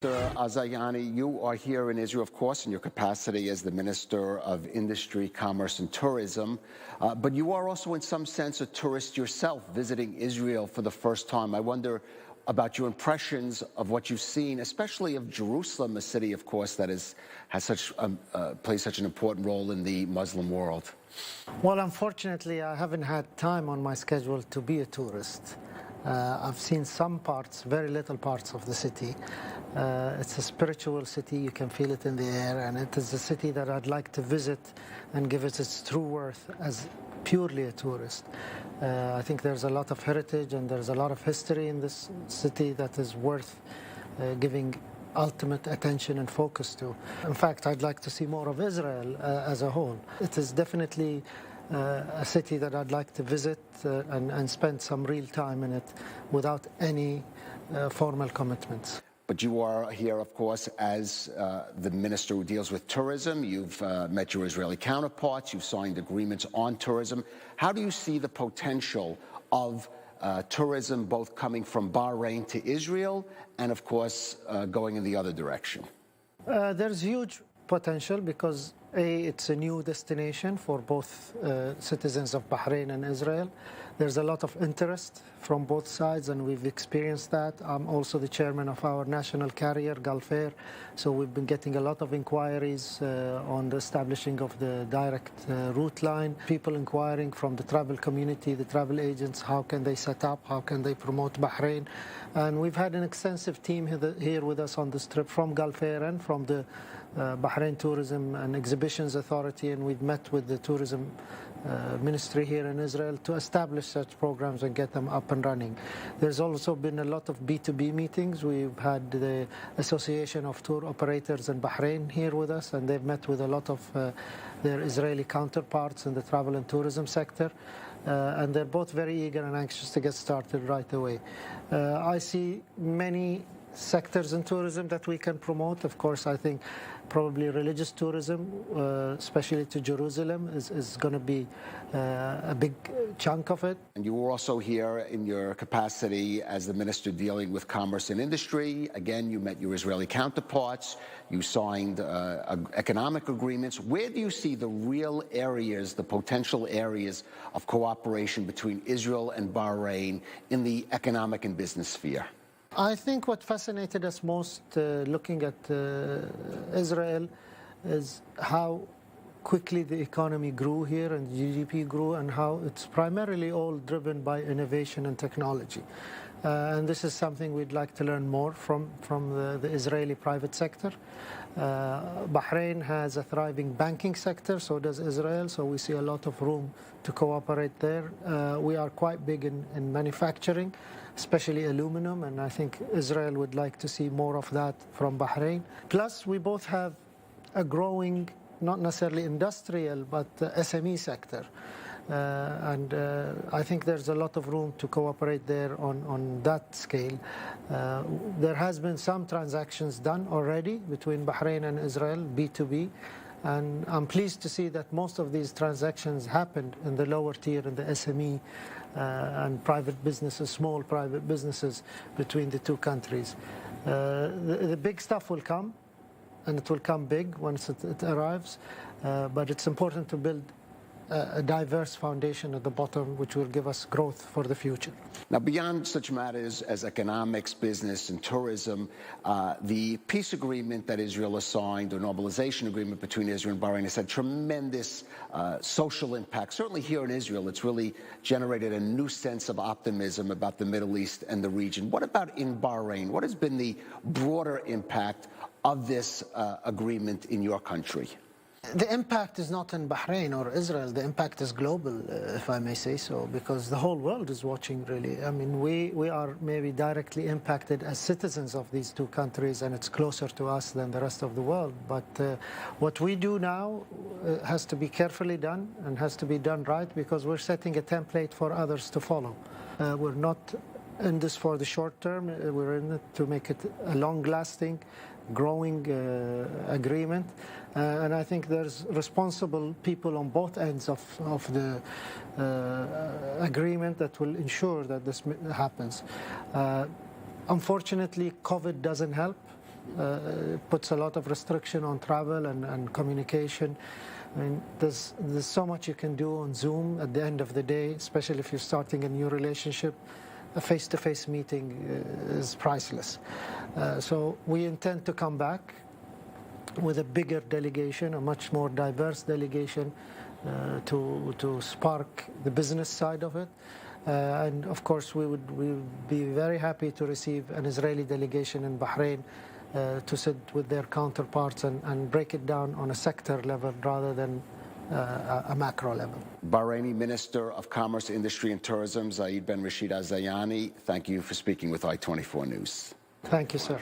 Mr. Azayani, you are here in Israel, of course, in your capacity as the Minister of Industry, Commerce and Tourism, but you are also in some sense a tourist yourself, visiting Israel for the first time. I wonder about your impressions of what you've seen, especially of Jerusalem, a city, of course, that plays such an important role in the Muslim world. Well, unfortunately, I haven't had time on my schedule to be a tourist. I've seen some parts, very little parts of the city. It's a spiritual city, you can feel it in the air, and it is a city that I'd like to visit and give it its true worth as purely a tourist. I think there's a lot of heritage and there's a lot of history in this city that is worth giving ultimate attention and focus to. In fact, I'd like to see more of Israel as a whole. It is definitely a city that I'd like to visit and spend some real time in it without any formal commitments. But you are here, of course, as the minister who deals with tourism. You've met your Israeli counterparts. You've signed agreements on tourism. How do you see the potential of tourism both coming from Bahrain to Israel and, of course, going in the other direction? There's huge potential because it's a new destination for both citizens of Bahrain and Israel. There's a lot of interest from both sides, and we've experienced that. I'm also the chairman of our national carrier, Gulf Air, so we've been getting a lot of inquiries on the establishing of the direct route line. People inquiring from the travel community, the travel agents, how can they set up, how can they promote Bahrain. And we've had an extensive team here with us on this trip from Gulf Air and from the Bahrain Tourism and Exhibitions Authority, and we've met with the tourism ministry here in Israel to establish such programs and get them up and running. There's also been a lot of B2B meetings. We've had the Association of Tour Operators in Bahrain here with us, and they've met with a lot of their Israeli counterparts in the travel and tourism sector. And they're both very eager and anxious to get started right away. I see many sectors in tourism that we can promote. Of course, I think probably religious tourism, especially to Jerusalem, is going to be a big chunk of it. And you were also here in your capacity as the minister dealing with commerce and industry. Again, you met your Israeli counterparts. You signed economic agreements. Where do you see the real areas, the potential areas of cooperation between Israel and Bahrain in the economic and business sphere? I think what fascinated us most looking at Israel is how quickly the economy grew here and GDP grew, and how it's primarily all driven by innovation and technology. And this is something we'd like to learn more from the Israeli private sector. Bahrain has a thriving banking sector, so does Israel, so we see a lot of room to cooperate there. We are quite big in manufacturing, especially aluminum, and I think Israel would like to see more of that from Bahrain. Plus, we both have a growing, not necessarily industrial, but SME sector. And I think there's a lot of room to cooperate there on that scale. There has been some transactions done already between Bahrain and Israel, B2B, and I'm pleased to see that most of these transactions happened in the lower tier, in the SME and private businesses, small private businesses between the two countries. The big stuff will come, and it will come big once it arrives, but it's important to build a diverse foundation at the bottom, which will give us growth for the future. Now, beyond such matters as economics, business, and tourism, the peace agreement that Israel has signed, or normalization agreement between Israel and Bahrain, has had tremendous social impact. Certainly here in Israel, it's really generated a new sense of optimism about the Middle East and the region. What about in Bahrain? What has been the broader impact of this agreement in your country? The impact is not in Bahrain or Israel. The impact is global, if I may say so, because the whole world is watching, really. I mean, we are maybe directly impacted as citizens of these two countries, and it's closer to us than the rest of the world. But what we do now has to be carefully done and has to be done right, because we're setting a template for others to follow. We're not in this for the short term. We're in it to make it a long-lasting, growing agreement. And I think there's responsible people on both ends of the agreement that will ensure that this happens. Unfortunately, COVID doesn't help. puts a lot of restriction on travel and communication. I mean, there's so much you can do on Zoom at the end of the day, especially if you're starting a new relationship. A face-to-face meeting is priceless. So we intend to come back with a bigger delegation, a much more diverse delegation to spark the business side of it. And of course, we would be very happy to receive an Israeli delegation in Bahrain to sit with their counterparts and break it down on a sector level rather than a macro level. Bahraini Minister of Commerce, Industry and Tourism, Zaid Ben Rashid Al Zayani, thank you for speaking with I-24 News. Thank you, sir.